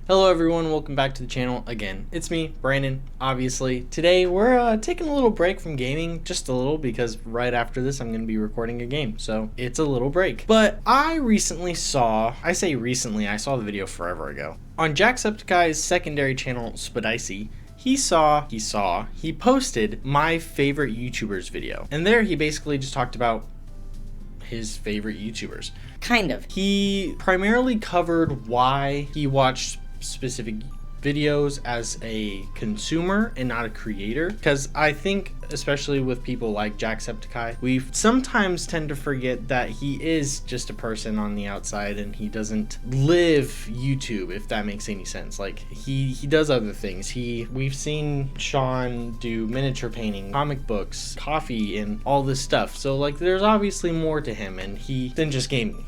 Hello everyone, welcome back to the channel again. It's me, Brandon, obviously. Today we're taking a little break from gaming, just a little, because right after this I'm going to be recording a game, so it's a little break. But I saw the video forever ago. On Jacksepticeye's secondary channel, Spadicy, he posted my favorite YouTubers video. And there he basically just talked about his favorite YouTubers. Kind of. He primarily covered why he watched specific videos as a consumer and not a creator, because I think especially with people like Jacksepticeye, we sometimes tend to forget that he is just a person on the outside and he doesn't live YouTube, if that makes any sense. Like he does other things. We've seen Sean do miniature painting, comic books, coffee, and all this stuff, so like there's obviously more to him than just gaming.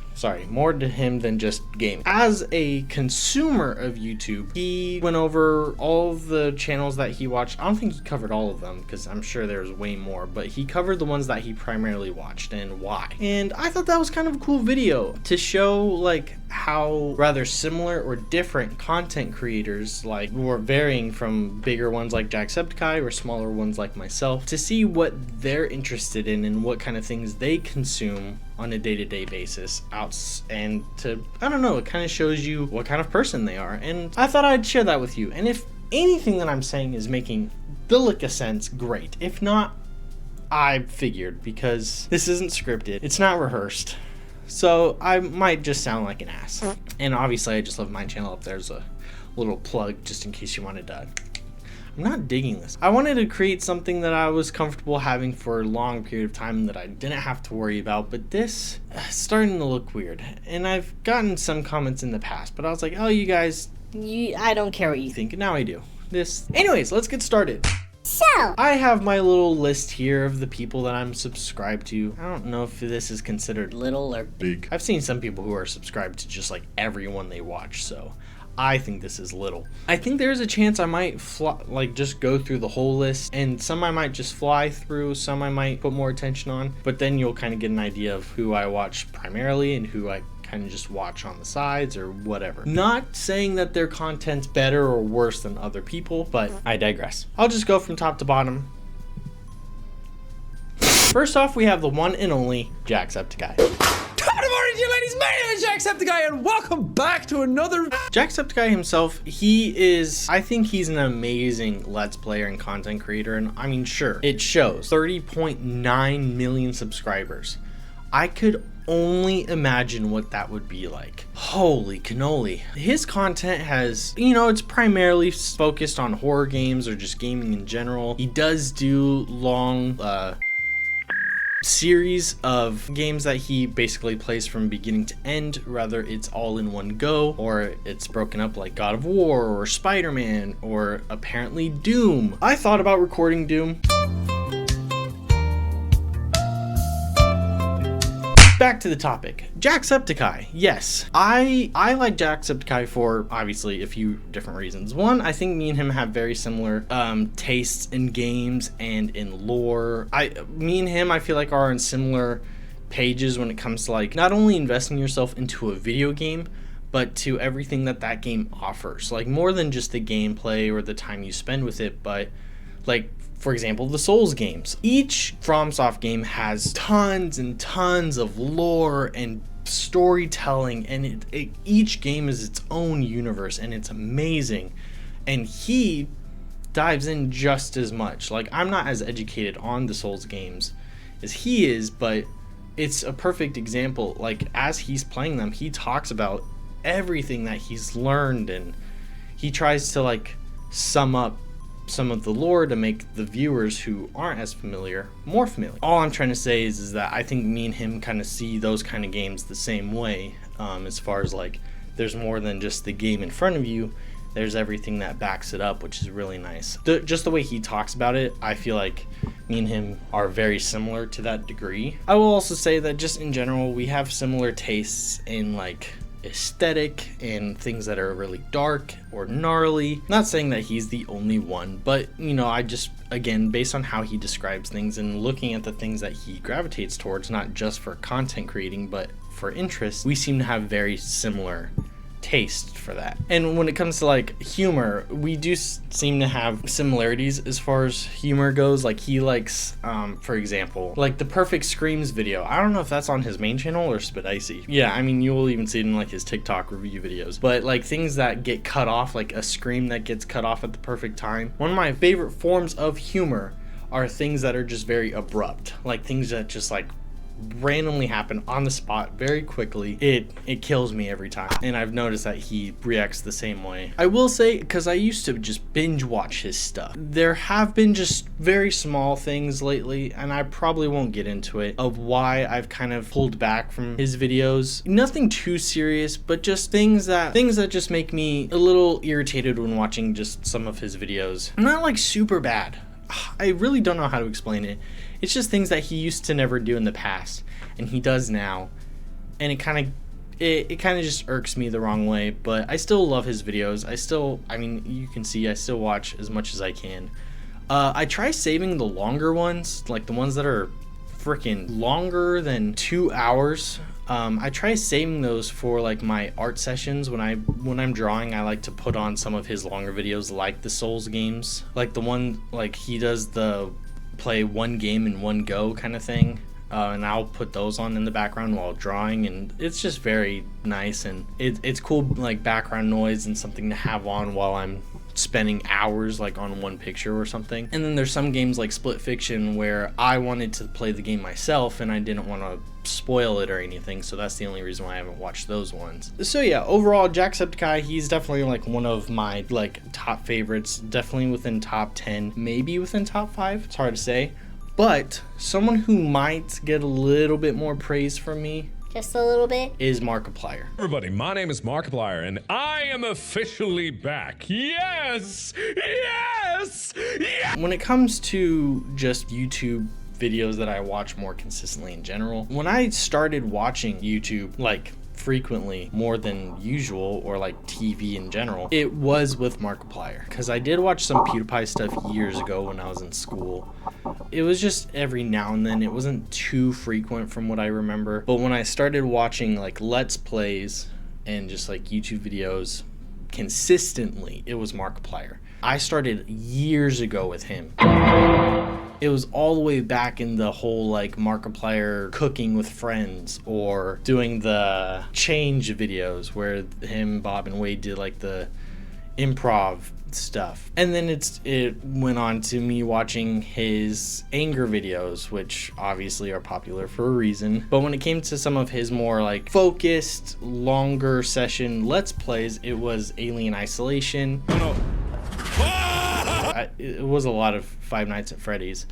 More to him than just gaming. As a consumer of YouTube, he went over all of the channels that he watched. I don't think he covered all of them because I'm sure there's way more, but he covered the ones that he primarily watched and why. And I thought that was kind of a cool video to show like how rather similar or different content creators like were varying from bigger ones like Jacksepticeye or smaller ones like myself, to see what they're interested in and what kind of things they consume on a day-to-day basis and to, I don't know, it kind of shows you what kind of person they are, and I thought I'd share that with you. And if anything that I'm saying is making the lick of sense, great. If not, I figured, because this isn't scripted, it's not rehearsed, so I might just sound like an ass. And obviously I just love my channel up there's a little plug just in case you wanted to. I'm not digging this. I wanted to create something that I was comfortable having for a long period of time that I didn't have to worry about, but this is starting to look weird. And I've gotten some comments in the past, but I was like, oh, you guys, I don't care what you think. think. Now I do. Anyways, let's get started. So, I have my little list here of the people that I'm subscribed to. I don't know if this is considered little or big. I've seen some people who are subscribed to just like everyone they watch, so I think this is little. I think there's a chance I might just go through the whole list, and some I might just fly through, some I might put more attention on, but then you'll kind of get an idea of who I watch primarily and who I kind of just watch on the sides or whatever. Not saying that their content's better or worse than other people, but I digress. I'll just go from top to bottom. First off, we have the one and only Jacksepticeye. Ladies, my name is Jacksepticeye and welcome back to another. Jacksepticeye himself, I think he's an amazing Let's Player and content creator, and I mean, sure, it shows 30.9 million subscribers. I could only imagine what that would be like. Holy cannoli. His content has, it's primarily focused on horror games or just gaming in general. He does do long, series of games that he basically plays from beginning to end, whether it's all in one go or it's broken up like God of War or Spider-Man or apparently Doom. I thought about recording Doom. Back to the topic. Jacksepticeye. Yes, I like Jacksepticeye for obviously a few different reasons. One, I think me and him have very similar tastes in games and in lore. Me and him, I feel like, are on similar pages when it comes to like not only investing yourself into a video game, but to everything that game offers. Like more than just the gameplay or the time you spend with it, but like, for example, the Souls games. Each FromSoft game has tons and tons of lore and storytelling, and each game is its own universe, and it's amazing. And he dives in just as much. Like, I'm not as educated on the Souls games as he is, but it's a perfect example. Like, as he's playing them, he talks about everything that he's learned, and he tries to like sum up some of the lore to make the viewers who aren't as familiar more familiar. All I'm trying to say is that I think me and him kind of see those kind of games the same way, as far as like there's more than just the game in front of you, there's everything that backs it up, which is really nice. Just the way he talks about it, I feel like me and him are very similar to that degree. I will also say that just in general, we have similar tastes in like aesthetic and things that are really dark or gnarly. Not saying that he's the only one, but I just, again, based on how he describes things and looking at the things that he gravitates towards, not just for content creating but for interest, we seem to have very similar taste for that. And when it comes to like humor, we do seem to have similarities as far as humor goes. Like he likes, for example, like the Perfect Screams video. I don't know if that's on his main channel or Spidicy. Yeah, I mean, you will even see it in like his TikTok review videos. But like things that get cut off, like a scream that gets cut off at the perfect time. One of my favorite forms of humor are things that are just very abrupt, like things that just like randomly happen on the spot very quickly. It kills me every time, and I've noticed that he reacts the same way. I will say, because I used to just binge watch his stuff, there have been just very small things lately, and I probably won't get into it, of why I've kind of pulled back from his videos. Nothing too serious, but just things that just make me a little irritated when watching just some of his videos. Not like super bad, I really don't know how to explain it. It's just things that he used to never do in the past, and he does now, and it kind of just irks me the wrong way. But I still love his videos. I mean, you can see I still watch as much as I can. I try saving the longer ones, like the ones that are freaking longer than 2 hours. I try saving those for like my art sessions. When I'm drawing, I like to put on some of his longer videos, like the Souls games, like the one like he does the play one game in one go kind of thing, and I'll put those on in the background while drawing, and it's just very nice, and it's cool, like background noise and something to have on while I'm spending hours like on one picture or something. And then there's some games like Split Fiction where I wanted to play the game myself and I didn't want to spoil it or anything, so that's the only reason why I haven't watched those ones. So yeah, overall, Jacksepticeye, he's definitely like one of my like top favorites, definitely within top 10, maybe within top 5, it's hard to say. But someone who might get a little bit more praise from me, just a little bit, is Markiplier. Everybody, my name is Markiplier, and I am officially back. Yes! Yes! Yes! When it comes to just YouTube videos that I watch more consistently in general, when I started watching YouTube like frequently, more than usual, or like TV in general, it was with Markiplier, because I did watch some PewDiePie stuff years ago when I was in school. It was just every now and then, it wasn't too frequent from what I remember. But when I started watching like Let's Plays and just like YouTube videos consistently, it was Markiplier. I started years ago with him. It was all the way back in the whole like Markiplier cooking with friends, or doing the change videos where him, Bob, and Wade did like the improv stuff. And then it went on to me watching his anger videos, which obviously are popular for a reason. But when it came to some of his more like focused, longer session Let's Plays, it was Alien Isolation. It was a lot of Five Nights at Freddy's.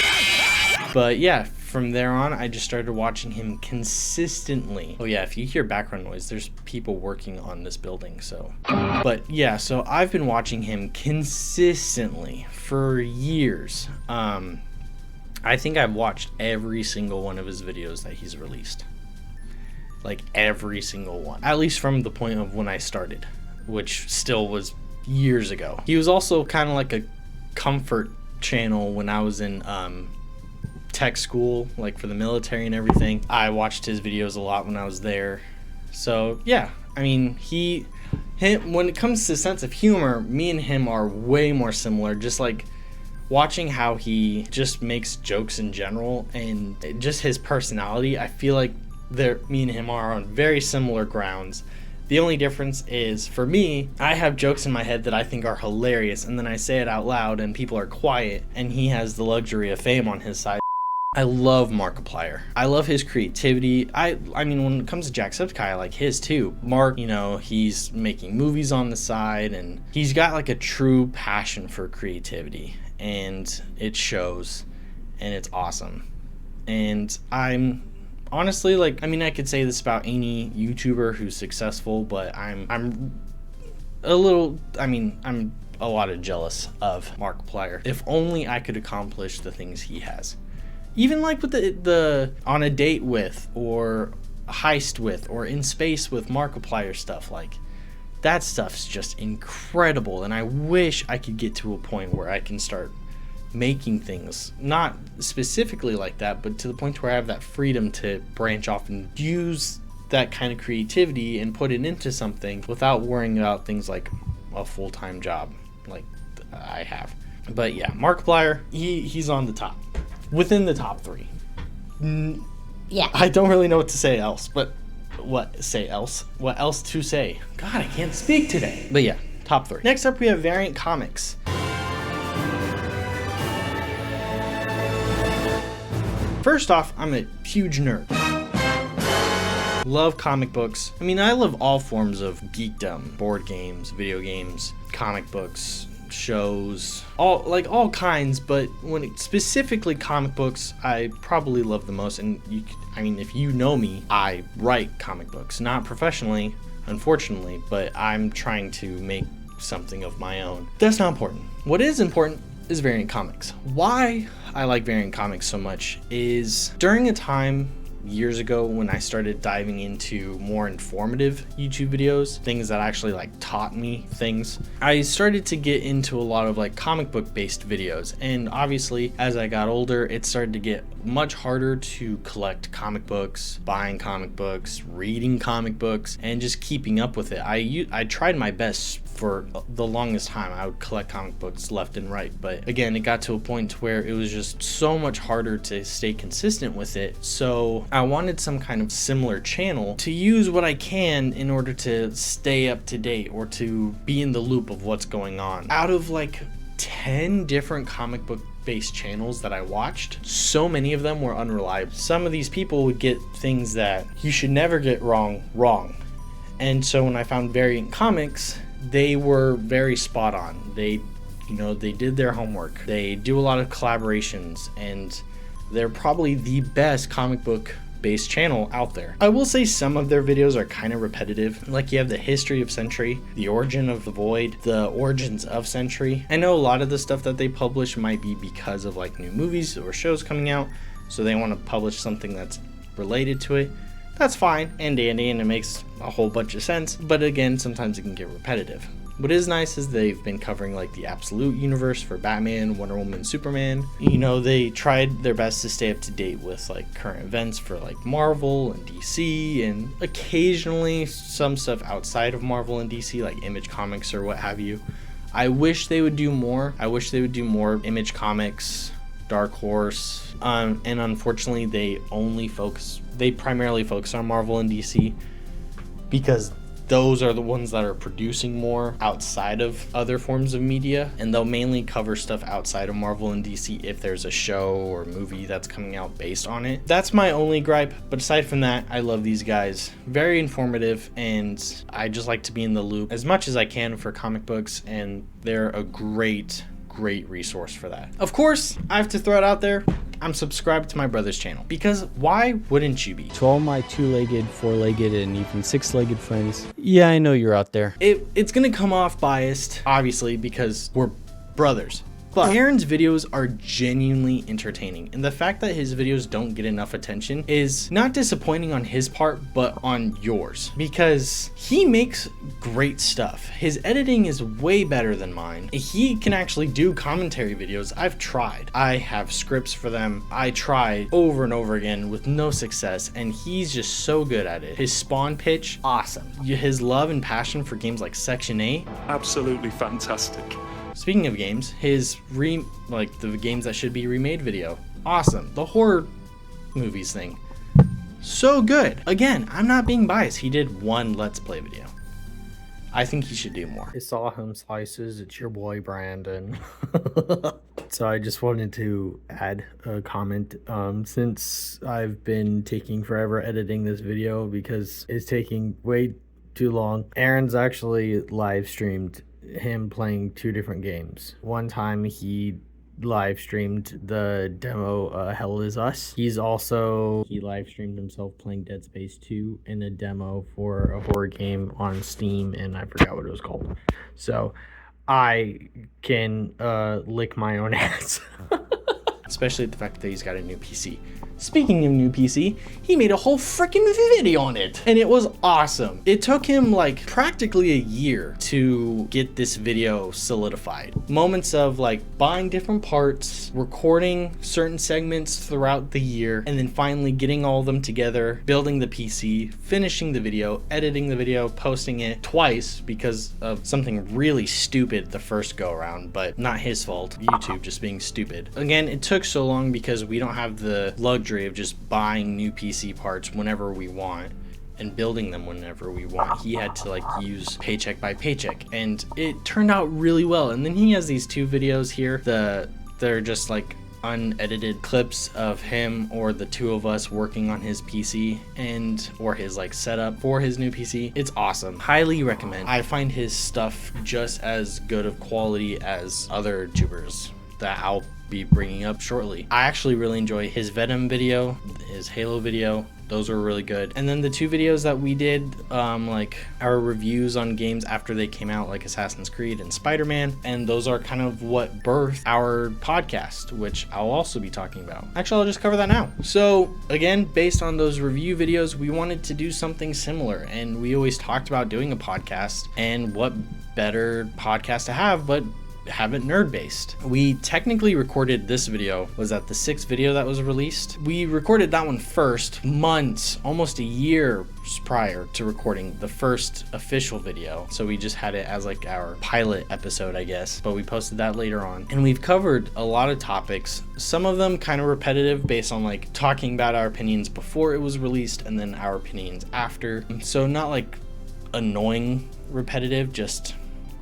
But yeah, from there on, I just started watching him consistently. Oh yeah, if you hear background noise, there's people working on this building, so. But yeah, so I've been watching him consistently for years. I think I've watched every single one of his videos that he's released. Like every single one. At least from the point of when I started, which still was years ago. He was also kind of like a comfort channel when I was in tech school, like for the military and everything. I watched his videos a lot when I was there. So yeah, I mean, when it comes to sense of humor, me and him are way more similar. Just like watching how he just makes jokes in general, and just his personality, I feel like me and him are on very similar grounds. The only difference is, for me, I have jokes in my head that I think are hilarious, and then I say it out loud and people are quiet, and he has the luxury of fame on his side. I love Markiplier. I love his creativity. I mean, when it comes to Jacksepticeye, I like his too. Mark, you know, he's making movies on the side, and he's got like a true passion for creativity, and it shows, and it's awesome. And I'm honestly, like, I mean, I could say this about any YouTuber who's successful, but I'm a lot jealous of Markiplier. If only I could accomplish the things he has. Even like with the on a date with, or heist with, or in space with Markiplier stuff, like that stuff's just incredible. And I wish I could get to a point where I can start making things, not specifically like that, but to the point where I have that freedom to branch off and use that kind of creativity and put it into something without worrying about things like a full-time job like I have. But yeah, Markiplier, he's on the top, within the top 3. Yeah. I don't really know what to say else, but what else to say? God, I can't speak today. But yeah, top 3. Next up, we have Variant Comics. First off, I'm a huge nerd. Love comic books. I mean, I love all forms of geekdom, board games, video games, comic books, shows, all kinds, but when it, specifically comic books, I probably love the most. And if you know me, I write comic books, not professionally, unfortunately, but I'm trying to make something of my own. That's not important. What is important is Variant Comics. Why I like Variant Comics so much is during a time years ago when I started diving into more informative YouTube videos, things that actually like taught me things, I started to get into a lot of like comic book based videos. And obviously as I got older, it started to get much harder to collect comic books, buying comic books, reading comic books, and just keeping up with it. I tried my best for the longest time. I would collect comic books left and right, but again, it got to a point where it was just so much harder to stay consistent with it. So I wanted some kind of similar channel to use what I can in order to stay up to date or to be in the loop of what's going on. Out of like 10 different comic book based channels that I watched, so many of them were unreliable. Some of these people would get things that you should never get wrong. And so when I found Variant Comics, they were very spot on. They did their homework. They do a lot of collaborations, and they're probably the best comic book based channel out there. I will say some of their videos are kind of repetitive. Like you have the history of Sentry, the origin of the Void, the origins of Sentry. I know a lot of the stuff that they publish might be because of like new movies or shows coming out, so they want to publish something that's related to it. That's fine and dandy, and it makes a whole bunch of sense, but again, sometimes it can get repetitive. What is nice is they've been covering like the Absolute universe for Batman, Wonder Woman, Superman. They tried their best to stay up to date with like current events for like Marvel and DC, and occasionally some stuff outside of Marvel and DC, like Image Comics or what have you. I wish they would do more. I wish they would do more Image Comics, Dark Horse, and unfortunately they primarily focus on Marvel and DC because those are the ones that are producing more outside of other forms of media, and they'll mainly cover stuff outside of Marvel and DC if there's a show or movie that's coming out based on it. That's my only gripe, but aside from that, I love these guys. Very informative, and I just like to be in the loop as much as I can for comic books, and they're a great resource for that. Of course, I have to throw it out there, I'm subscribed to my brother's channel, because why wouldn't you be? To all my 2-legged, 4-legged, and even 6-legged friends, yeah, I know you're out there. It's gonna come off biased, obviously, because we're brothers. But Aaron's videos are genuinely entertaining, and the fact that his videos don't get enough attention is not disappointing on his part, but on yours, because he makes great stuff. His editing is way better than mine. He can actually do commentary videos. I've tried. I have scripts for them. I tried over and over again with no success, and he's just so good at it. His spawn pitch, awesome. His love and passion for games like Section 8, absolutely fantastic. Speaking of games, his the games that should be remade video, awesome. The horror movies thing, so good. Again, I'm not being biased. He did one Let's Play video. I think he should do more. I saw him slices. It's your boy Brandon. So I just wanted to add a comment. Since I've been taking forever editing this video because it's taking way too long, Aaron's actually live streamed him playing 2 different games. One time he live streamed the demo Hell Is Us. He live streamed himself playing Dead Space 2 in a demo for a horror game on Steam, and I forgot what it was called. So I can lick my own ass. Especially the fact that he's got a new PC. Speaking of new PC, he made a whole freaking video on it, and it was awesome. It took him like practically a year to get this video solidified. Moments of like buying different parts, recording certain segments throughout the year, and then finally getting all of them together, building the PC, finishing the video, editing the video, posting it twice because of something really stupid the first go around, but not his fault. YouTube just being stupid. Again, it took so long because we don't have the luxury of just buying new PC parts whenever we want and building them whenever we want. He had to like use paycheck by paycheck, and it turned out really well. And then he has these two videos here, they're just like unedited clips of him or the two of us working on his PC and or his like setup for his new PC. It's awesome. Highly recommend. I find his stuff just as good of quality as other YouTubers that I'll be bringing up shortly. I actually really enjoy his Venom video, his Halo video. Those were really good. And then the two videos that we did, like our reviews on games after they came out, like Assassin's Creed and Spider-Man, and those are kind of what birthed our podcast, which I'll also be talking about. Actually, I'll just cover that now. So again, based on those review videos, we wanted to do something similar, and we always talked about doing a podcast, and what better podcast to have but have it nerd based. We technically recorded this video, was that the 6th video that was released? We recorded that one first, months, almost a year prior to recording the first official video. So we just had it as like our pilot episode, I guess, but we posted that later on. And we've covered a lot of topics, some of them kind of repetitive based on like talking about our opinions before it was released and then our opinions after. So not like annoying repetitive, just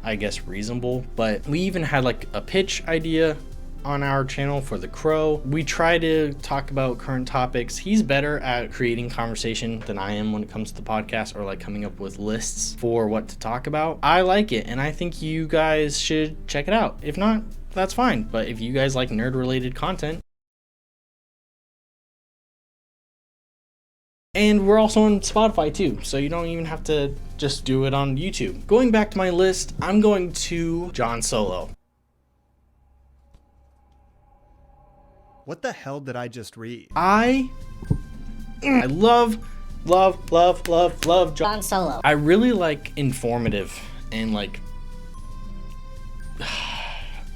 I guess reasonable. But we even had like a pitch idea on our channel for The Crow. We try to talk about current topics. He's better at creating conversation than I am when it comes to the podcast, or like coming up with lists for what to talk about. I like it, and I think you guys should check it out. If not, that's fine. But if you guys like nerd related content, and we're also on Spotify too, so you don't even have to just do it on YouTube. Going back to my list, I'm going to John Solo. What the hell did I just read? I love John Solo. I really like informative and like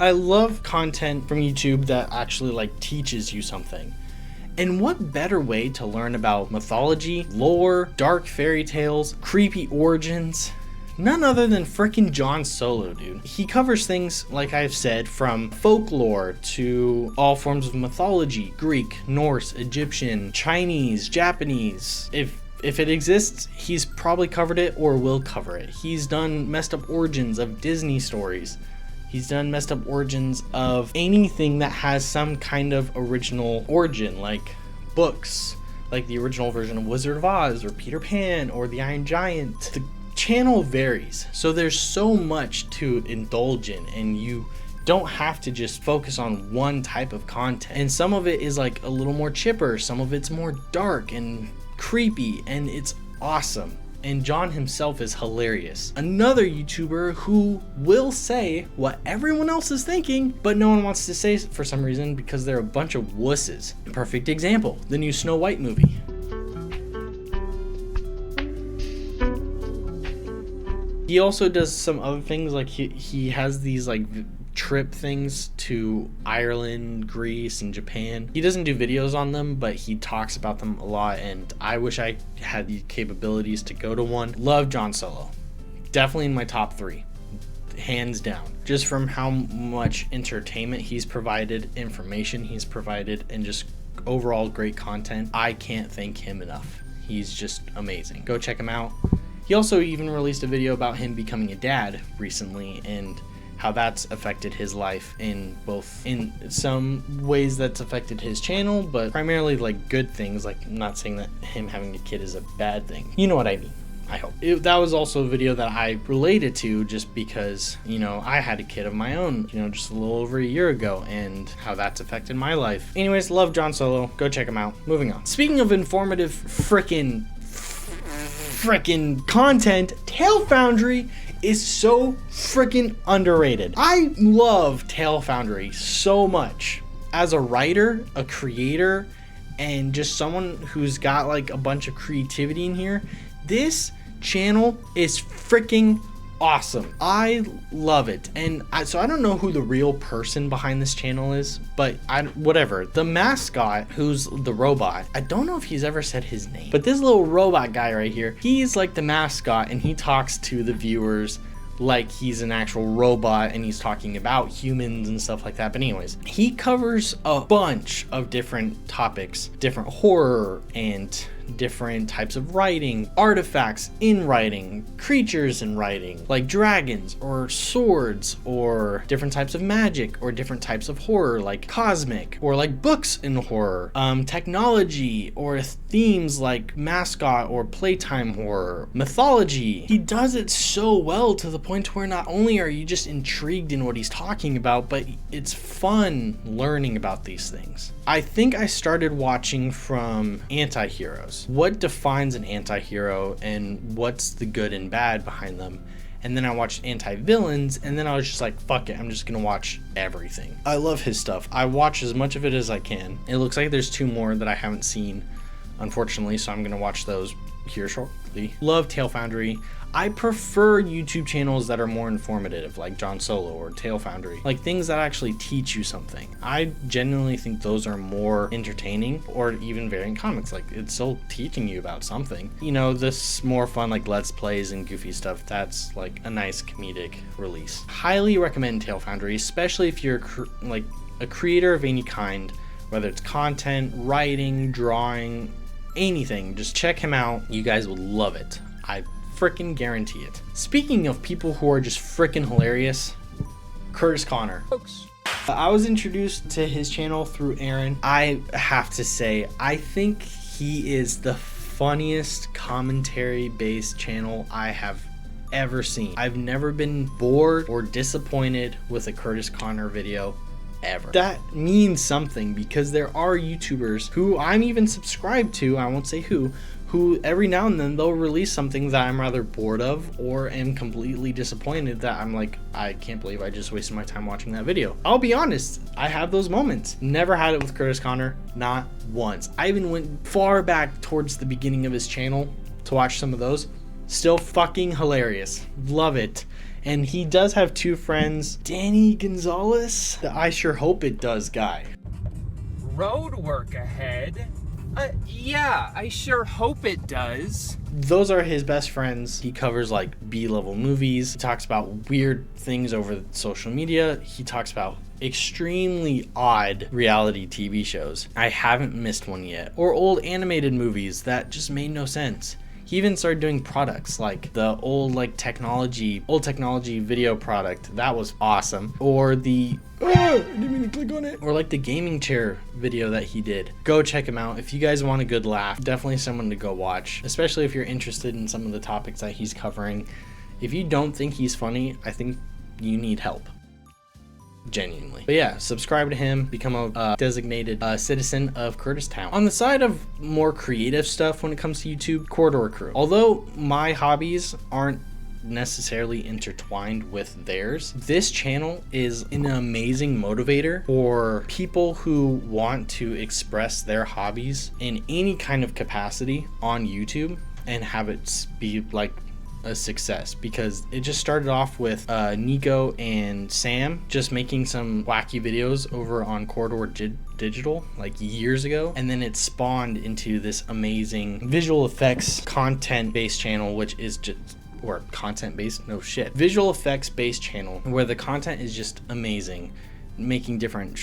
I love content from YouTube that actually like teaches you something. And what better way to learn about mythology, lore, dark fairy tales, creepy origins? None other than frickin' John Solo, dude. He covers things, like I've said, from folklore to all forms of mythology, Greek, Norse, Egyptian, Chinese, Japanese. If it exists, he's probably covered it or will cover it. He's done messed up origins of Disney stories. He's done messed up origins of anything that has some kind of original origin, like books, like the original version of Wizard of Oz or Peter Pan or the Iron Giant. The channel varies, so there's so much to indulge in, and you don't have to just focus on one type of content. And some of it is like a little more chipper, some of it's more dark and creepy, and it's awesome. And John himself is hilarious. Another YouTuber who will say what everyone else is thinking, but no one wants to say for some reason because they're a bunch of wusses. Perfect example, the new Snow White movie. He also does some other things, like he has these like trip things to Ireland, Greece, and Japan. He doesn't do videos on them, but he talks about them a lot, and I wish I had the capabilities to go to one. Love John Solo. Definitely in my top 3. Hands down. Just from how much entertainment he's provided, information he's provided, and just overall great content. I can't thank him enough. He's just amazing. Go check him out. He also even released a video about him becoming a dad recently, and how that's affected his life in some ways that's affected his channel, but primarily like good things. Like, I'm not saying that him having a kid is a bad thing. You know what I mean, I hope. That was also a video that I related to just because, you know, I had a kid of my own, you know, just a little over a year ago, and how that's affected my life. Anyways, love John Solo. Go check him out. Moving on. Speaking of informative frickin' content, Tail Foundry is so freaking underrated. I love Tail Foundry so much. As a writer, a creator, and just someone who's got like a bunch of creativity in here, this channel is freaking awesome. I love it. And so I don't know who the real person behind this channel is, but whatever. The mascot, who's the robot, I don't know if he's ever said his name, but this little robot guy right here, he's like the mascot, and he talks to the viewers like he's an actual robot, and he's talking about humans and stuff like that. But anyways, he covers a bunch of different topics, different horror and different types of writing, artifacts in writing, creatures in writing, like dragons or swords, or different types of magic, or different types of horror like cosmic, or like books in horror, technology, or themes like mascot or playtime horror, mythology. He does it so well to the point where not only are you just intrigued in what he's talking about, but it's fun learning about these things. I think I started watching from anti-heroes. What defines an anti-hero and what's the good and bad behind them? And then I watched anti-villains, and then I was just like, fuck it, I'm just gonna watch everything. I love his stuff. I watch as much of it as I can. It looks like there's 2 more that I haven't seen, unfortunately, so I'm gonna watch those here shortly. Love Tail Foundry. I prefer YouTube channels that are more informative, like John Solo or Tail Foundry, like things that actually teach you something. I genuinely think those are more entertaining, or even variant comics, like it's still teaching you about something. You know, this more fun like Let's Plays and goofy stuff, that's like a nice comedic release. Highly recommend Tail Foundry, especially if you're like a creator of any kind, whether it's content, writing, drawing, anything. Just check him out. You guys will love it. I freaking guarantee it. Speaking of people who are just freaking hilarious, Curtis Connor. I was introduced to his channel through Aaron. I have to say, I think he is the funniest commentary based channel I have ever seen. I've never been bored or disappointed with a Curtis Connor video ever. That means something, because there are YouTubers who I'm even subscribed to, I won't say who every now and then they'll release something that I'm rather bored of, or am completely disappointed that I'm like, I can't believe I just wasted my time watching that video. I'll be honest, I have those moments. Never had it with Curtis Connor, not once. I even went far back towards the beginning of his channel to watch some of those. Still fucking hilarious. Love it. And he does have 2 friends, Danny Gonzalez, the I Sure Hope It Does guy. Road work ahead? Yeah, I sure hope it does. Those are his best friends. He covers like B-level movies. He talks about weird things over social media. He talks about extremely odd reality TV shows. I haven't missed one yet. Or old animated movies that just made no sense. He even started doing products like the old technology video product. That was awesome. Or the I didn't mean to click on it. Or like the gaming chair video that he did. Go check him out. If you guys want a good laugh, definitely someone to go watch, especially if you're interested in some of the topics that he's covering. If you don't think he's funny, I think you need help. Genuinely. But yeah, subscribe to him, become a designated citizen of Curtis Town. On the side of more creative stuff when it comes to YouTube, Corridor Crew. Although my hobbies aren't necessarily intertwined with theirs, this channel is an amazing motivator for people who want to express their hobbies in any kind of capacity on YouTube and have it be like a success, because it just started off with Nico and Sam just making some wacky videos over on Corridor Digital like years ago, and then it spawned into this amazing visual effects content based channel, which is just visual effects based channel where the content is just amazing, making different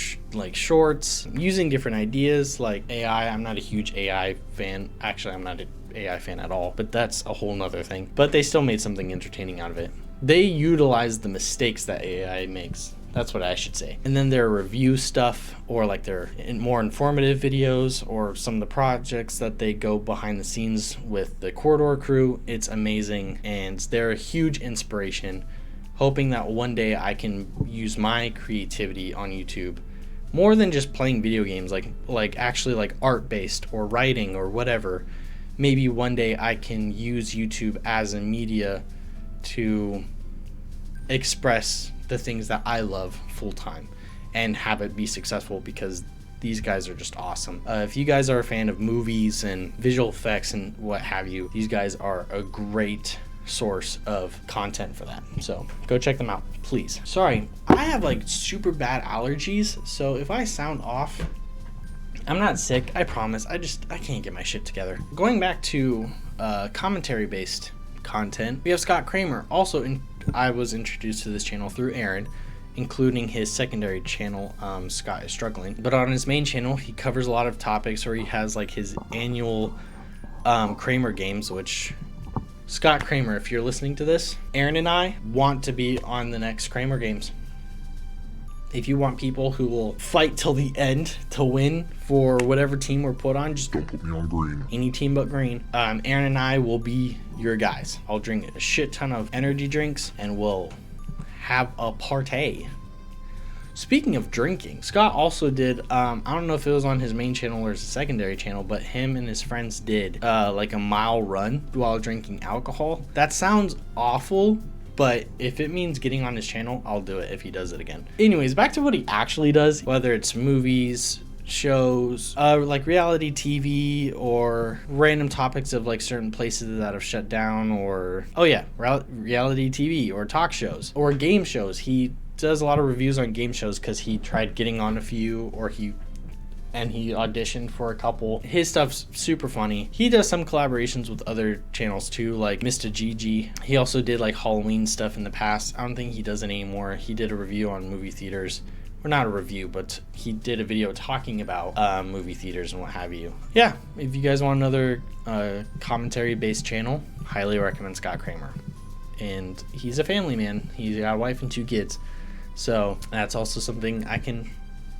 shorts, using different ideas like AI. I'm not a huge AI fan. Actually, I'm not an AI fan at all, but that's a whole nother thing. But they still made something entertaining out of it. They utilized the mistakes that AI makes. That's what I should say. And then their review stuff, or like their more informative videos, or some of the projects that they go behind the scenes with the Corridor Crew. It's amazing, and they're a huge inspiration. Hoping that one day I can use my creativity on YouTube more than just playing video games, like actually like art based or writing or whatever. Maybe one day I can use YouTube as a media to express the things that I love full time and have it be successful, because these guys are just awesome. If you guys are a fan of movies and visual effects and what have you, these guys are a great source of content for that. So go check them out, please. Sorry, I have like super bad allergies, so if I sound off, I'm not sick, I promise. I can't get my shit together. Going back to commentary based content, we have Scott Kramer. Also, I was introduced to this channel through Aaron, including his secondary channel, Scott is Struggling. But on his main channel, he covers a lot of topics, or he has like his annual Kramer games, which Scott Kramer, if you're listening to this, Aaron and I want to be on the next Kramer games. If you want people who will fight till the end to win for whatever team we're put on, just don't put me on green. Any team but green. Aaron and I will be your guys. I'll drink a shit ton of energy drinks and we'll have a party. Speaking of drinking, Scott also did, I don't know if it was on his main channel or his secondary channel, but him and his friends did like a mile run while drinking alcohol. That sounds awful, but if it means getting on his channel, I'll do it if he does it again. Anyways, back to what he actually does, whether it's movies, shows, like reality TV, or random topics of like certain places that have shut down, or reality TV or talk shows or game shows. He does a lot of reviews on game shows because he tried getting on a few, or he auditioned for a couple. His stuff's super funny. He does some collaborations with other channels too, like Mr. GG. He also did like Halloween stuff in the past. I don't think he does it anymore. He did a review on movie theaters. Or not a review, but he did a video talking about movie theaters and what have you. Yeah, if you guys want another commentary-based channel, highly recommend Scott Kramer. And he's a family man. He's got a wife and 2 kids. So that's also something I can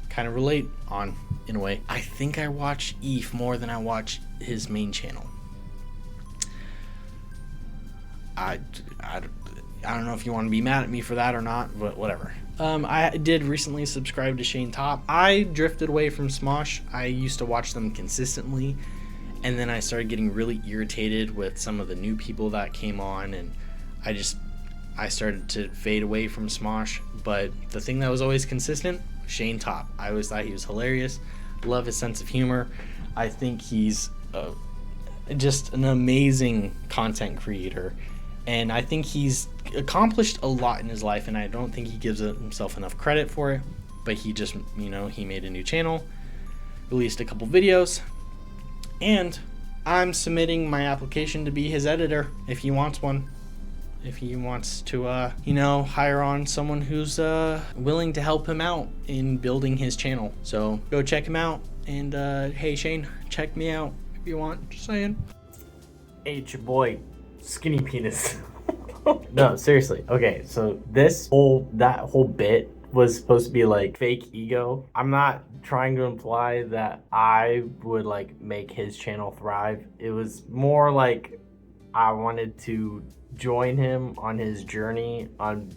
kind of relate on in a way. I think I watch Eve more than I watch his main channel. I don't know if you want to be mad at me for that or not, but whatever. I did recently subscribe to Shane Top. I drifted away from Smosh. I used to watch them consistently, and then I started getting really irritated with some of the new people that came on, and I started to fade away from Smosh. But the thing that was always consistent, Shane Top. I always thought he was hilarious. Love his sense of humor. I think he's just an amazing content creator, and I think he's accomplished a lot in his life, and I don't think he gives himself enough credit for it. But he just, he made a new channel, released a couple videos, and I'm submitting my application to be his editor if he wants one. If he wants to, hire on someone who's willing to help him out in building his channel. So go check him out. And hey, Shane, check me out if you want. Just saying. Hey, it's your boy, Skinny Penis. No, seriously. Okay, so that whole bit was supposed to be like fake ego. I'm not trying to imply that I would like make his channel thrive. It was more like I wanted to join him on his journey on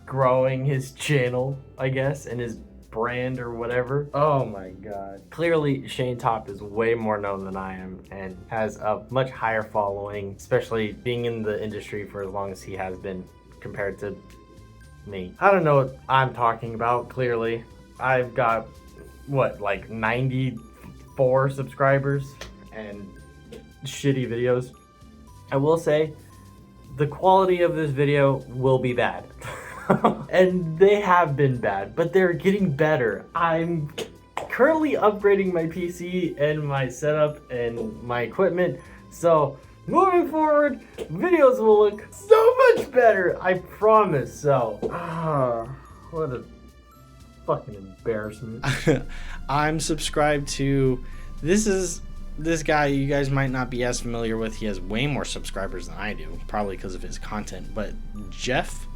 growing his channel, I guess, and his brand or whatever. Oh my god. Clearly, Shane Top is way more known than I am and has a much higher following, especially being in the industry for as long as he has been compared to me. I don't know what I'm talking about, clearly. I've got, like 94 subscribers and shitty videos. I will say the quality of this video will be bad. And they have been bad, but they're getting better. I'm currently upgrading my PC and my setup and my equipment, so moving forward, videos will look so much better, I promise. So, what a fucking embarrassment. I'm subscribed to, this guy you guys might not be as familiar with. He has way more subscribers than I do, probably because of his content, but Jeff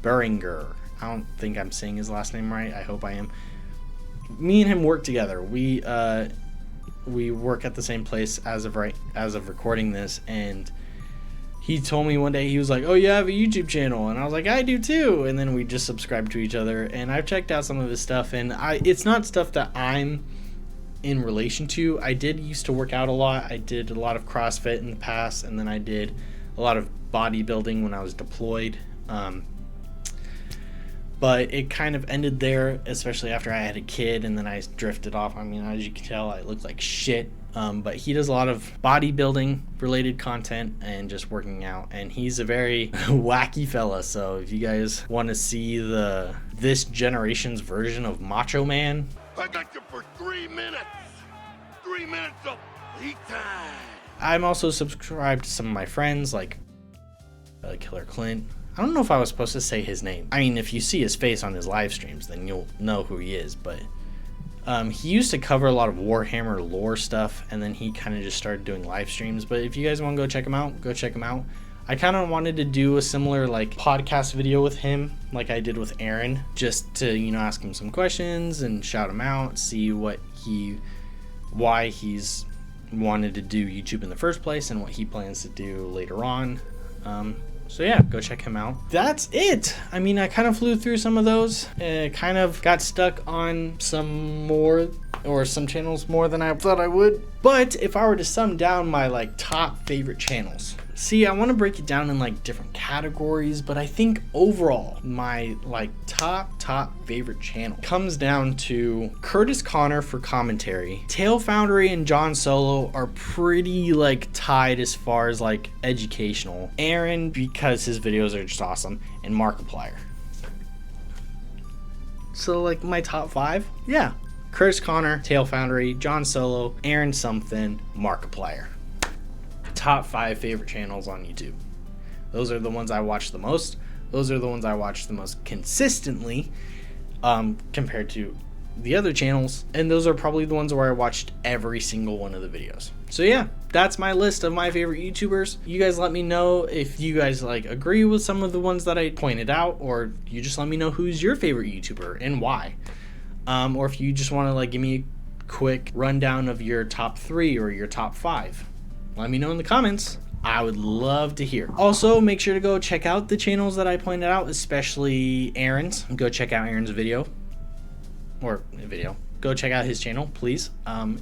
Beringer. I don't think I'm saying his last name right. I hope I am. Me and him work together. We work at the same place as of recording this, and he told me one day, he was like, "Oh, you have a YouTube channel?" And I was like, "I do too." And then we just subscribed to each other, and I've checked out some of his stuff, and it's not stuff that I'm in relation to. I did used to work out a lot. I did a lot of CrossFit in the past, and then I did a lot of bodybuilding when I was deployed. but it kind of ended there, especially after I had a kid, and then I drifted off. I mean, as you can tell, I look like shit. But he does a lot of bodybuilding related content and just working out, and he's a very wacky fella. So if you guys want to see this generation's version of Macho Man, I got you for 3 minutes. 3 minutes of heat time. I'm also subscribed to some of my friends like Killer Clint. I don't know if I was supposed to say his name. I mean, if you see his face on his live streams, then you'll know who he is. But he used to cover a lot of Warhammer lore stuff, and then he kind of just started doing live streams. But if you guys want to go check him out, go check him out. I kind of wanted to do a similar like podcast video with him, like I did with Aaron, just to, you know, ask him some questions and shout him out, see why he's wanted to do YouTube in the first place and what he plans to do later on. So yeah, go check him out. That's it. I mean, I kind of flew through some of those. Kind of got stuck on some channels more than I thought I would. But if I were to sum down my like top favorite channels, see, I want to break it down in like different categories, but I think overall my like top favorite channel comes down to Curtis Connor for commentary. Tail Foundry and John Solo are pretty like tied as far as like educational. Aaron, because his videos are just awesome, and Markiplier. So like my top 5, yeah, Curtis Connor, Tail Foundry, John Solo, Aaron something, Markiplier. Top 5 favorite channels on YouTube. Those are the ones I watch the most. Those are the ones I watch the most consistently, compared to the other channels, and those are probably the ones where I watched every single one of the videos. So yeah, that's my list of my favorite YouTubers. You guys let me know if you guys like agree with some of the ones that I pointed out, or you just let me know who's your favorite YouTuber and why. Or if you just want to like give me a quick rundown of your top 3 or your top 5, let me know in the comments. I would love to hear. Also, make sure to go check out the channels that I pointed out, especially Aaron's. Go check out Aaron's video. Go check out his channel, please.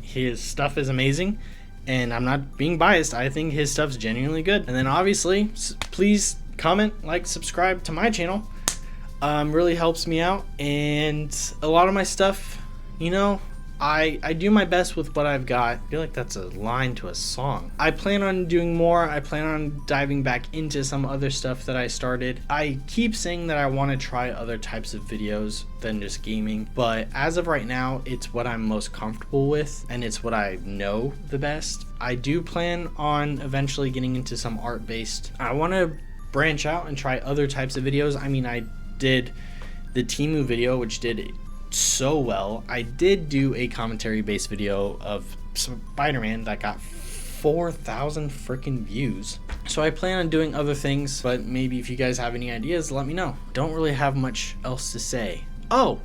His stuff is amazing, and I'm not being biased. I think his stuff's genuinely good. And then obviously, please comment, like, subscribe to my channel. Really helps me out, and a lot of my stuff, you know, I do my best with what I've got. I feel like that's a line to a song. I plan on doing more. I plan on diving back into some other stuff that I started. I keep saying that I want to try other types of videos than just gaming, but as of right now, it's what I'm most comfortable with, and it's what I know the best. I do plan on eventually getting into some art-based. I want to branch out and try other types of videos. I mean, I did the Temu video, which did so well. I did do a commentary based video of Spider-Man that got 4,000 freaking views. So I plan on doing other things, but maybe if you guys have any ideas, let me know. Don't really have much else to say. Oh,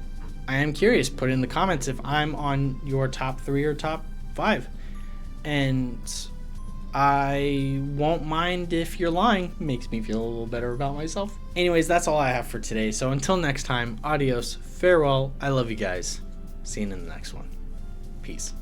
I am curious. Put in the comments if I'm on your top 3 or top 5. And I won't mind if you're lying. Makes me feel a little better about myself. Anyways, that's all I have for today. So until next time, adios, farewell. I love you guys. See you in the next one. Peace.